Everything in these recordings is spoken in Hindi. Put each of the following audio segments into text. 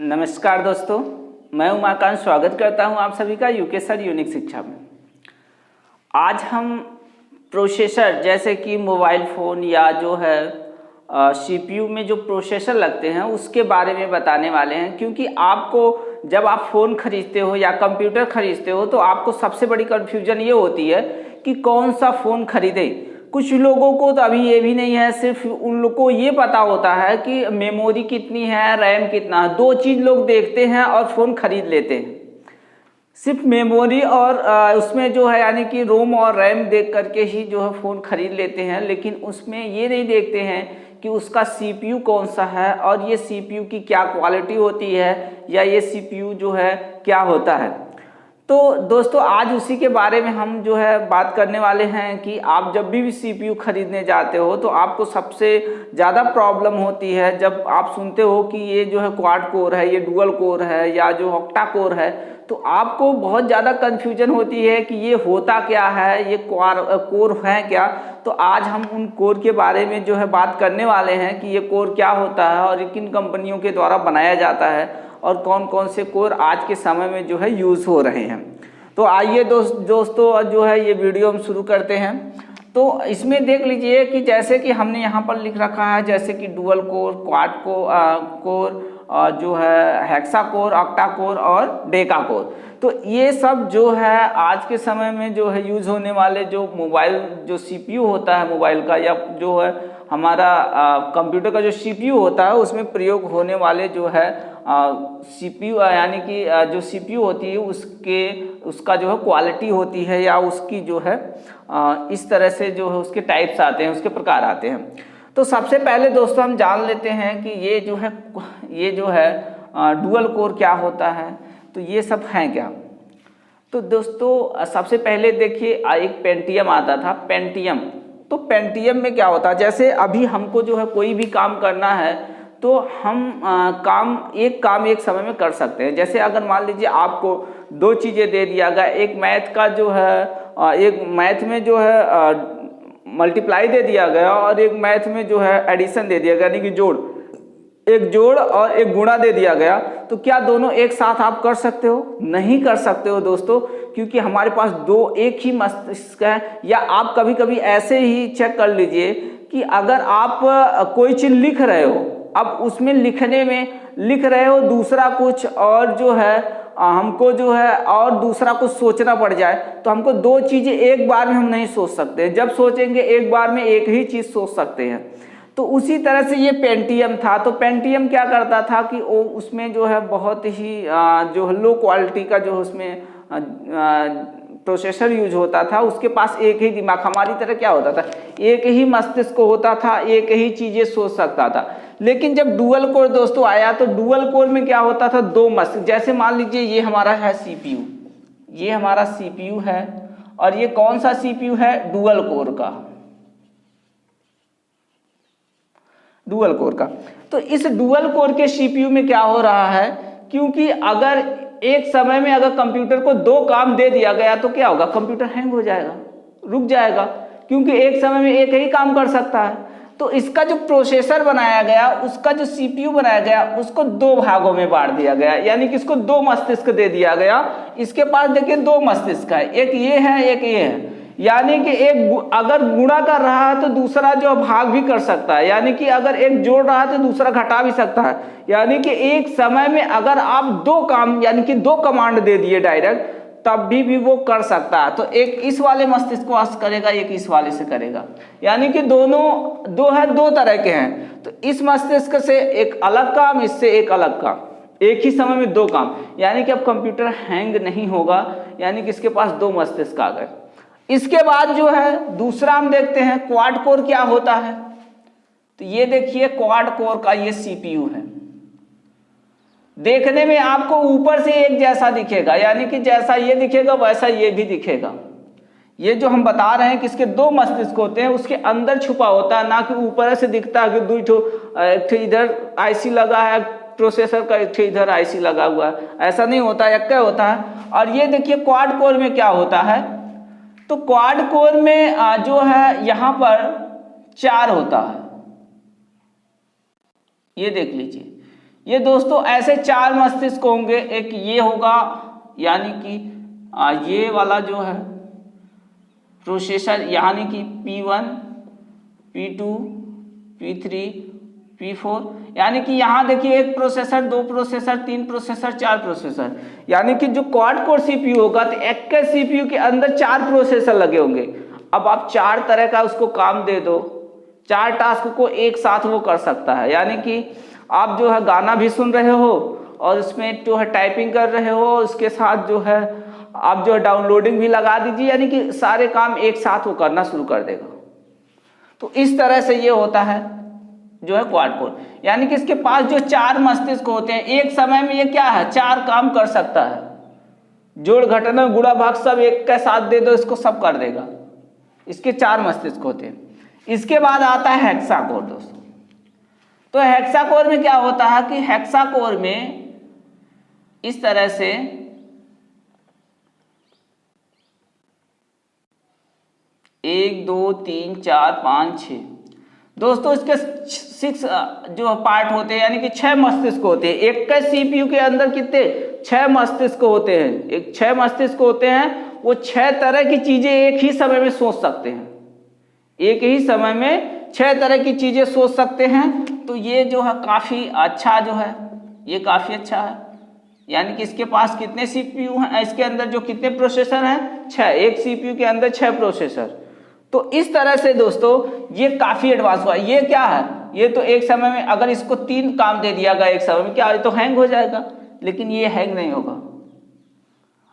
नमस्कार दोस्तों, मैं उमाकांत स्वागत करता हूं आप सभी का यूके सर यूनिक शिक्षा में। आज हम प्रोसेसर जैसे कि मोबाइल फ़ोन या जो है सीपीयू में जो प्रोसेसर लगते हैं उसके बारे में बताने वाले हैं। क्योंकि आपको जब आप फ़ोन खरीदते हो या कंप्यूटर खरीदते हो तो आपको सबसे बड़ी कन्फ्यूजन ये होती है कि कौन सा फ़ोन खरीदें। कुछ लोगों को तो अभी ये भी नहीं है, सिर्फ उन लोगों को ये पता होता है कि मेमोरी कितनी है, रैम कितना है। दो चीज़ लोग देखते हैं और फ़ोन खरीद लेते हैं। सिर्फ मेमोरी और उसमें जो है यानी कि रोम और रैम देख करके ही जो है फ़ोन खरीद लेते हैं, लेकिन उसमें ये नहीं देखते हैं कि उसका सीपीयू कौन सा है और ये सीपीयू की क्या क्वालिटी होती है या ये सीपीयू जो है क्या होता है। तो दोस्तों आज उसी के बारे में हम जो है बात करने वाले हैं कि आप जब भी सीपीयू खरीदने जाते हो तो आपको सबसे ज़्यादा प्रॉब्लम होती है जब आप सुनते हो कि ये जो है क्वाड कोर है, ये डुअल कोर है या जो ऑक्टा कोर है, तो आपको बहुत ज़्यादा कन्फ्यूजन होती है कि ये होता क्या है, ये कोर है क्या। तो आज हम उन कोर के बारे में जो है बात करने वाले हैं कि ये कोर क्या होता है और किन कंपनियों के द्वारा बनाया जाता है और कौन कौन से कोर आज के समय में जो है यूज़ हो रहे हैं। तो आइए दोस्तों जो है ये वीडियो हम शुरू करते हैं। तो इसमें देख लीजिए कि जैसे कि हमने यहाँ पर लिख रखा है, जैसे कि डुअल कोर, क्वाड कोर और जो है हेक्सा कोर, ऑक्टा कोर और डेका कोर। तो ये सब जो है आज के समय में जो है यूज़ होने वाले जो मोबाइल जो सीपीयू होता है मोबाइल का, या जो है हमारा कंप्यूटर का जो सीपीयू होता है उसमें प्रयोग होने वाले जो है सीपीयू यानी कि जो सीपीयू होती है उसका जो है क्वालिटी होती है या उसकी जो है इस तरह से जो है उसके टाइप्स आते हैं, उसके प्रकार आते हैं। तो सबसे पहले दोस्तों हम जान लेते हैं कि ये जो है डुअल कोर क्या होता है, तो ये सब हैं क्या। तो दोस्तों सबसे पहले देखिए एक पेंटियम आता था, पेंटियम। तो पेंटियम में क्या होता है, जैसे अभी हमको जो है कोई भी काम करना है तो हम एक काम एक समय में कर सकते हैं। जैसे अगर मान लीजिए आपको दो चीज़ें दे दिया गया, एक मैथ का जो है एक मैथ में जो है मल्टीप्लाई दे दिया गया और एक मैथ में जो है एडिशन दे दिया गया, यानी कि एक जोड़ और एक गुणा दे दिया गया। तो क्या दोनों एक साथ आप कर सकते हो? नहीं कर सकते हो दोस्तों, क्योंकि हमारे पास एक ही मस्तिष्क है। या आप कभी कभी ऐसे ही चेक कर लीजिए कि अगर आप कोई चीज़ लिख रहे हो, अब उसमें लिखने में लिख रहे हो दूसरा कुछ और जो है हमको जो है और दूसरा कुछ सोचना पड़ जाए, तो हमको दो चीज़ें एक बार में हम नहीं सोच सकते। जब सोचेंगे एक बार में एक ही चीज़ सोच सकते हैं। तो उसी तरह से ये पेंटियम था। तो पेंटियम क्या करता था कि वो उसमें जो है बहुत ही जो लो क्वालिटी का जो उसमें प्रोसेसर यूज होता था। उसके पास एक ही दिमाग, हमारी तरह क्या होता था, एक ही मस्तिष्क होता था, एक ही चीज़ें सोच सकता था। लेकिन जब डुअल कोर दोस्तों आया तो डुअल कोर में क्या होता था, दो मस्तिष्क। जैसे मान लीजिए ये हमारा है सीपीयू, ये हमारा सीपीयू है और ये कौन सा सीपीयू है, डुअल कोर का, डुअल कोर का। तो इस डुअल कोर के सीपीयू में क्या हो रहा है, क्योंकि अगर एक समय में अगर कंप्यूटर को दो काम दे दिया गया तो क्या होगा, कंप्यूटर हैंग हो जाएगा, रुक जाएगा, क्योंकि एक समय में एक ही काम कर सकता है। तो इसका जो प्रोसेसर बनाया गया, उसका जो सीपीयू बनाया गया, उसको दो भागों में बांट दिया गया, यानी कि इसको दो मस्तिष्क दे दिया गया। इसके पास देखिए दो मस्तिष्क है, एक ये है एक ये है। यानी कि एक अगर गुणा कर रहा है तो दूसरा जो भाग भी कर सकता है, यानी कि अगर एक जोड़ रहा है तो दूसरा घटा भी सकता है। यानी कि एक समय में अगर आप दो काम यानी कि दो कमांड दे दिए डायरेक्ट, तब भी वो कर सकता है। तो एक इस वाले मस्तिष्क को करेगा, एक इस वाले से करेगा, यानी कि दोनों दो तरह के हैं। तो इस मस्तिष्क से एक अलग काम, इससे एक अलग काम, एक ही समय में दो काम, यानी कि अब कंप्यूटर हैंग नहीं होगा, यानी कि इसके पास दो मस्तिष्क आ गए। इसके बाद जो है दूसरा हम देखते हैं क्वाड कोर क्या होता है। तो ये देखिए क्वाड कोर का ये सीपीयू है। देखने में आपको ऊपर से एक जैसा दिखेगा, यानी कि जैसा ये दिखेगा वैसा ये भी दिखेगा। ये जो हम बता रहे हैं कि इसके दो मस्तिष्क होते हैं, उसके अंदर छुपा होता है, ना कि ऊपर से दिखता है कि एक इधर आईसी लगा है प्रोसेसर का, एक इधर आईसी लगा हुआ है, ऐसा नहीं होता, एक होता है। और ये देखिए क्वाड कोर में क्या होता है, तो क्वाड कोर में जो है यहाँ पर 4 होता है। ये देख लीजिए, ये दोस्तों ऐसे 4 मस्तिष्क होंगे। एक ये होगा, यानी कि ये वाला जो है प्रोसेसर, यानी कि P1, P2, P3, P4, यानी कि यहाँ देखिए 1 प्रोसेसर, 2 प्रोसेसर, 3 प्रोसेसर, 4 प्रोसेसर, यानी कि जो क्वाड कोर CPU होगा तो एक के CPU के अंदर 4 प्रोसेसर लगे होंगे। अब आप 4 तरह का उसको काम दे दो, 4 टास्क को एक साथ वो कर सकता है। यानी कि आप जो है गाना भी सुन रहे हो और उसमें जो है टाइपिंग कर रहे हो, उसके साथ जो है आप जो है डाउनलोडिंग भी लगा दीजिए, यानी कि सारे काम एक साथ वो करना शुरू कर देगा। तो इस तरह से ये होता है जो है क्वाड कोर, यानी कि इसके पास जो 4 मस्तिष्क होते हैं, एक समय में ये क्या है 4 काम कर सकता है। जोड़ घटाना गुणा भाग सब एक के साथ दे दो, इसको सब कर देगा। इसके 4 मस्तिष्क होते हैं। इसके बाद आता है हेक्साकोर दोस्तों। तो हेक्साकोर में क्या होता है कि हेक्साकोर में इस तरह से 1 2 3 4 5 6 दोस्तों इसके 6 जो पार्ट होते हैं, यानी कि 6 मस्तिष्क होते हैं। एक के CPU के अंदर कितने 6 मस्तिष्क होते हैं। एक 6 मस्तिष्क होते हैं, वो 6 तरह की चीजें एक ही समय में सोच सकते हैं। एक ही समय में 6 तरह की चीजें सोच सकते हैं। तो ये जो है काफी अच्छा जो है, ये काफी अच्छा है। यानी कि इसके पास कितने CPU हैं, इसके अंदर जो कितने प्रोसेसर हैं 6, एक CPU के अंदर 6 प्रोसेसर। तो इस तरह से दोस्तों ये काफी एडवांस हुआ। ये क्या है, ये तो एक समय में अगर इसको 3 काम दे दिया गया एक समय में, क्या ये तो हैंग हो जाएगा, लेकिन ये हैंग नहीं होगा।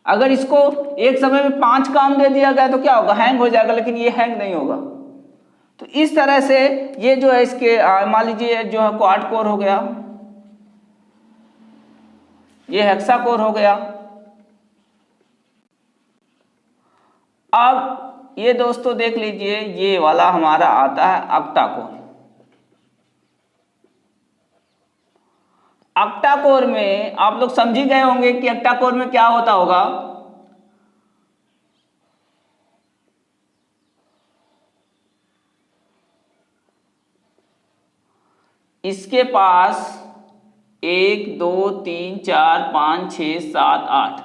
अगर इसको एक समय में 5 काम दे दिया गया तो क्या होगा, हैंग हो जाएगा, लेकिन ये हैंग नहीं होगा। तो इस तरह से ये जो है इसके मान लीजिए जो है क्वाड कोर हो गया, ये हेक्साकोर हो गया। अब ये दोस्तों देख लीजिए, ये वाला हमारा आता है ऑक्टाकोर। ऑक्टाकोर में आप लोग समझ ही गए होंगे कि ऑक्टाकोर में क्या होता होगा। इसके पास 1 2 3 4 5 6 7 8,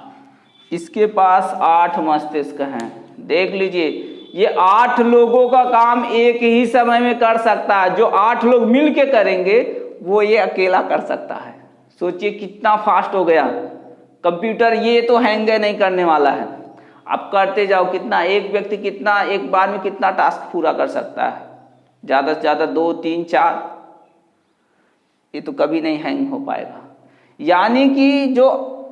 इसके पास 8 मस्तिष्क हैं। देख लीजिए, ये 8 लोगों का काम एक ही समय में कर सकता है। जो 8 लोग मिल के करेंगे वो ये अकेला कर सकता है। सोचिए कितना फास्ट हो गया कंप्यूटर। ये तो हैंग नहीं करने वाला है। आप करते जाओ, कितना एक व्यक्ति कितना एक बार में कितना टास्क पूरा कर सकता है, ज़्यादा से ज़्यादा 2 3 4। ये तो कभी नहीं हैंग हो पाएगा। यानी कि जो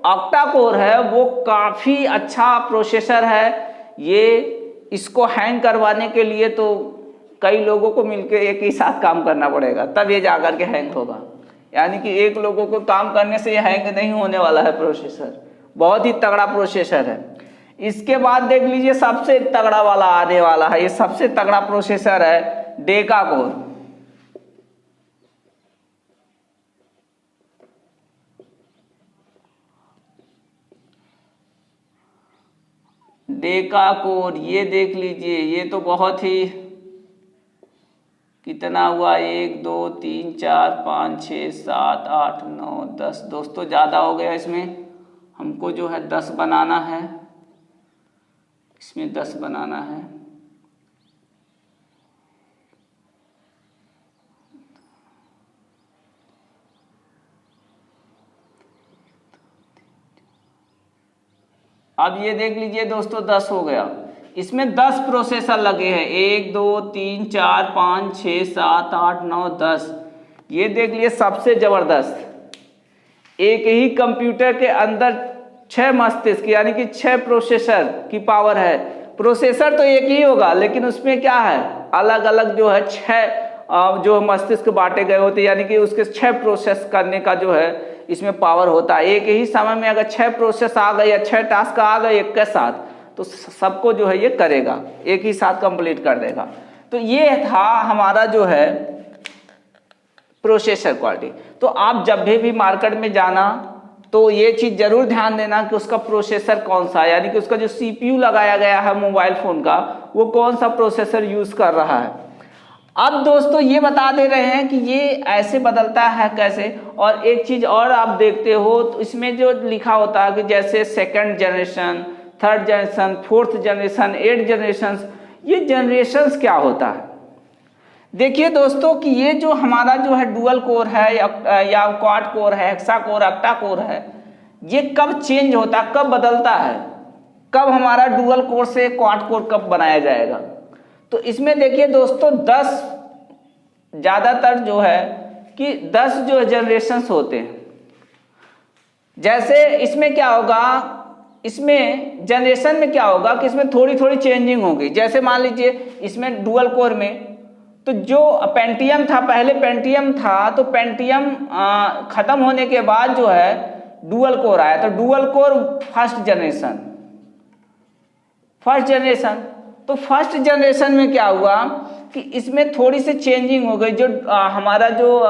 ऑक्टाकोर है वो काफ़ी अच्छा प्रोसेसर है। ये इसको हैंग करवाने के लिए तो कई लोगों को मिलकर एक ही साथ काम करना पड़ेगा, तब ये जाकर के हैंग होगा। यानी कि एक लोगों को काम करने से ये हैंग नहीं होने वाला है प्रोसेसर। बहुत ही तगड़ा प्रोसेसर है। इसके बाद देख लीजिए सबसे तगड़ा वाला आने वाला है। ये सबसे तगड़ा प्रोसेसर है डेकाकोर। डेकाकोर ये देख लीजिए, ये तो बहुत ही, कितना हुआ 1 2 3 4 5 6 7 8 9 10 दोस्तों, ज़्यादा हो गया। इसमें हमको जो है 10 बनाना है, इसमें 10 बनाना है। अब ये देख लीजिए दोस्तों 10 हो गया। इसमें 10 प्रोसेसर लगे हैं, 1 2 3 4 5 6 7 8 9 10। ये देख लिए सबसे जबरदस्त। एक ही कंप्यूटर के अंदर 6 मस्तिष्क यानी कि 6 प्रोसेसर की पावर है। प्रोसेसर तो एक ही होगा, लेकिन उसमें क्या है अलग अलग जो है 6 जो मस्तिष्क बांटे गए होते, यानी कि उसके 6 प्रोसेस करने का जो है इसमें पावर होता है। एक ही समय में अगर 6 प्रोसेस आ गए या 6 टास्क आ गए एक के साथ, तो सबको जो है ये करेगा, एक ही साथ कंप्लीट कर देगा। तो ये था हमारा जो है प्रोसेसर क्वालिटी। तो आप जब भी मार्केट में जाना तो ये चीज़ जरूर ध्यान देना कि उसका प्रोसेसर कौन सा है, यानी कि उसका जो CPU लगाया गया है मोबाइल फ़ोन का, वो कौन सा प्रोसेसर यूज़ कर रहा है। अब दोस्तों ये बता दे रहे हैं कि ये ऐसे बदलता है कैसे। और एक चीज़ और आप देखते हो तो इसमें जो लिखा होता है कि जैसे second generation, third generation, fourth generation, 8 generation, ये जनरेशन्स क्या होता है। देखिए दोस्तों कि ये जो हमारा जो है डुअल कोर है या क्वाड कोर है, हेक्सा कोर, ऑक्टा कोर है, ये कब चेंज होता है, कब बदलता है, कब हमारा डुअल कोर से क्वाड कोर कब बनाया जाएगा। तो इसमें देखिए दोस्तों 10 ज़्यादातर जो है कि 10 जो जनरेशन्स होते हैं। जैसे इसमें क्या होगा, इसमें जनरेशन में क्या होगा कि इसमें थोड़ी थोड़ी चेंजिंग होगी। जैसे मान लीजिए इसमें डुअल कोर में तो जो पेंटियम था, पहले पेंटियम था, तो पेंटियम ख़त्म होने के बाद जो है डुअल कोर आया। तो डुअल कोर फर्स्ट जनरेशन, तो फर्स्ट जनरेशन में क्या हुआ कि इसमें थोड़ी सी चेंजिंग हो गई। जो हमारा जो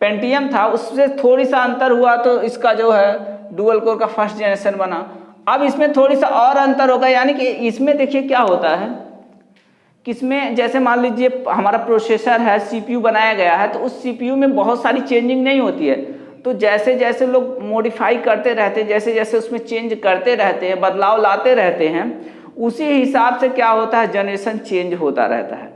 पेंटियम था उससे थोड़ी सा अंतर हुआ, तो इसका जो है डुअल कोर का फर्स्ट जनरेशन बना। अब इसमें थोड़ी सा और अंतर होगा, यानी कि इसमें देखिए क्या होता है कि इसमें जैसे मान लीजिए हमारा प्रोसेसर है, सीपीयू बनाया गया है, तो उस सीपीयू में बहुत सारी चेंजिंग नहीं होती है। तो जैसे जैसे लोग मॉडिफाई करते रहते हैं, जैसे जैसे उसमें चेंज करते रहते हैं, बदलाव लाते रहते हैं, उसी हिसाब से क्या होता है जनरेशन चेंज होता रहता है।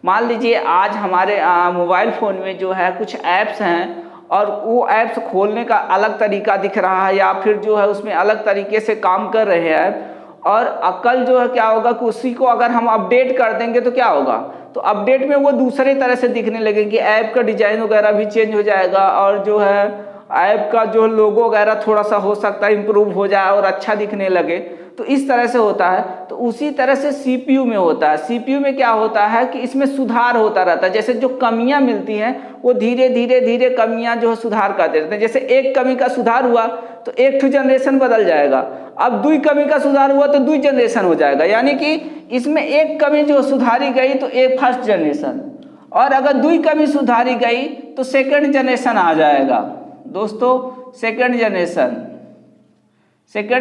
मान लीजिए आज हमारे मोबाइल फ़ोन में जो है कुछ ऐप्स हैं और वो ऐप्स खोलने का अलग तरीका दिख रहा है, या फिर जो है उसमें अलग तरीके से काम कर रहे हैं, और कल जो है क्या होगा कि उसी को अगर हम अपडेट कर देंगे तो क्या होगा, तो अपडेट में वो दूसरे तरह से दिखने लगेंगे, ऐप का डिजाइन वगैरह भी चेंज हो जाएगा, और जो है ऐप का जो लोगो वगैरह थोड़ा सा हो सकता है इम्प्रूव हो जाए और अच्छा दिखने लगे। तो इस तरह से होता है। तो उसी तरह से सीपीयू में होता है। सीपीयू में क्या होता है कि इसमें सुधार होता रहता है। जैसे जो कमियां मिलती हैं वो धीरे धीरे धीरे कमियां जो है सुधार करते रहते हैं। जैसे एक कमी का सुधार हुआ तो एक ठो जनरेशन बदल जाएगा, अब 2 कमी का सुधार हुआ तो 2 जनरेशन हो जाएगा, यानी कि इसमें एक कमी जो सुधारी गई तो एक फर्स्ट जनरेशन, और अगर 2 कमी सुधारी गई तो सेकंड जनरेशन आ जाएगा। दोस्तों सेकंड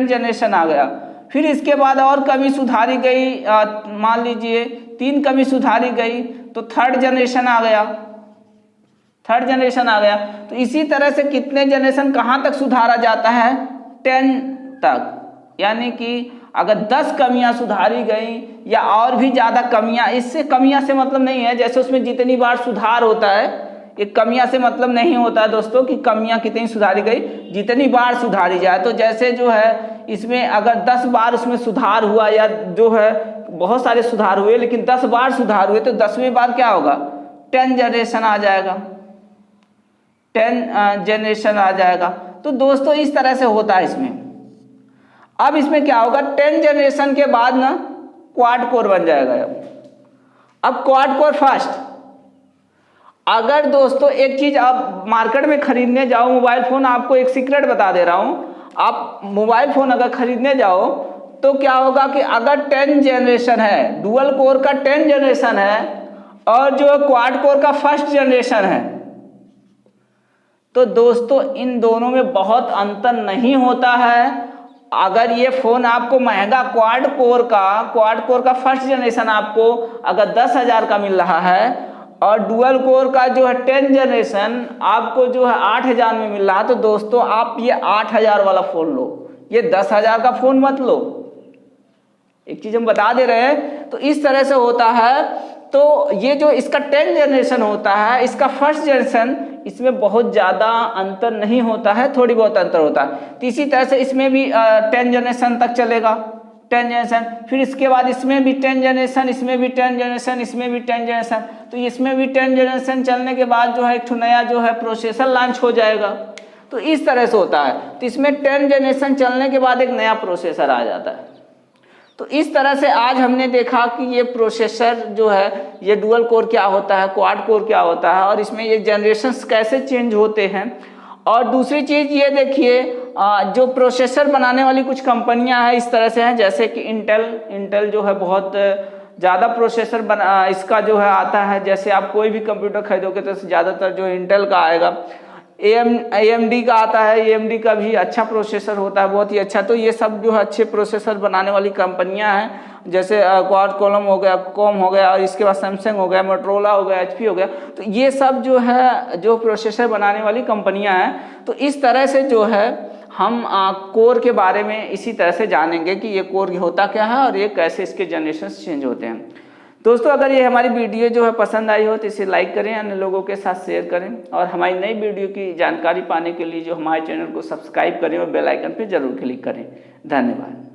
जनरेशन आ गया। फिर इसके बाद और कमी सुधारी गई, मान लीजिए 3 कमी सुधारी गई तो थर्ड जनरेशन आ गया। तो इसी तरह से कितने जनरेशन कहाँ तक सुधारा जाता है, 10 तक। यानी कि अगर 10 कमियां सुधारी गई या और भी ज़्यादा कमियां, इससे कमियां से मतलब नहीं है जैसे उसमें जितनी बार सुधार होता है, ये कमियां से मतलब नहीं होता है दोस्तों कि कमियां कितनी सुधारी गई, जितनी बार सुधारी जाए। तो जैसे जो है इसमें अगर 10 बार उसमें सुधार हुआ, या जो है बहुत सारे सुधार हुए लेकिन 10 बार सुधार हुए, तो 10वीं बार क्या होगा, 10 जनरेशन आ जाएगा, 10 जनरेशन आ जाएगा। तो दोस्तों इस तरह से होता है इसमें। अब इसमें क्या होगा, 10 जनरेशन के बाद ना क्वाड कोर बन जाएगा। अब क्वाड कोर फर्स्ट। अगर दोस्तों एक चीज आप मार्केट में खरीदने जाओ मोबाइल फोन, आपको एक सीक्रेट बता दे रहा हूं, आप मोबाइल फोन अगर खरीदने जाओ तो क्या होगा कि अगर 10 जनरेशन है, डुअल कोर का 10 जनरेशन है और जो क्वाड कोर का फर्स्ट जनरेशन है, तो दोस्तों इन दोनों में बहुत अंतर नहीं होता है। अगर ये फोन आपको महंगा क्वाड कोर का फर्स्ट जनरेशन आपको अगर 10,000 का मिल रहा है और डुअल कोर का जो है 10 जनरेशन आपको जो है 8,000 में मिल रहा है, तो दोस्तों आप ये 8,000 वाला फोन लो, ये 10,000 का फोन मत लो। एक चीज हम बता दे रहे हैं। तो इस तरह से होता है। तो ये जो इसका 10 जनरेशन होता है, इसका फर्स्ट जनरेशन, इसमें बहुत ज़्यादा अंतर नहीं होता है, थोड़ी बहुत अंतर होता है। तो इसी तरह से इसमें भी 10 जनरेशन तक चलेगा, 10 जनरेशन। फिर इसके बाद इसमें भी 10 जनरेशन, इसमें भी 10 जनरेशन, इसमें भी 10 जनरेशन। तो इसमें भी 10 जनरेशन चलने के बाद जो है एक नया जो है प्रोसेसर लॉन्च हो जाएगा। तो इस तरह से होता है। तो इसमें 10 जनरेशन चलने के बाद एक नया प्रोसेसर आ जाता है। तो इस तरह से आज हमने देखा कि ये प्रोसेसर जो है, ये डुअल कोर क्या होता है, क्वाड कोर क्या होता है, और इसमें ये जनरेशन्स कैसे चेंज होते हैं। और दूसरी चीज़ ये देखिए, जो प्रोसेसर बनाने वाली कुछ कंपनियां हैं इस तरह से हैं, जैसे कि इंटेल जो है बहुत ज़्यादा प्रोसेसर इसका जो है आता है। जैसे आप कोई भी कंप्यूटर खरीदोगे तो ज़्यादातर जो इंटेल का आएगा। AMD का आता है, AMD का भी अच्छा प्रोसेसर होता है, बहुत ही अच्छा। तो ये सब जो है अच्छे प्रोसेसर बनाने वाली कंपनियां हैं, जैसे क्वालकॉम हो गया, कॉम हो गया, और इसके बाद सैमसंग हो गया, मोटरोला हो गया, HP हो गया। तो ये सब जो है जो प्रोसेसर बनाने वाली कंपनियां हैं। तो इस तरह से जो है हम कोर के बारे में इसी तरह से जानेंगे कि ये कोर होता क्या है और ये कैसे इसके जनरेशन चेंज होते हैं। दोस्तों, अगर ये हमारी वीडियो जो है पसंद आई हो तो इसे लाइक करें, अन्य लोगों के साथ शेयर करें, और हमारी नई वीडियो की जानकारी पाने के लिए जो हमारे चैनल को सब्सक्राइब करें और बेल आइकन पर जरूर क्लिक करें। धन्यवाद।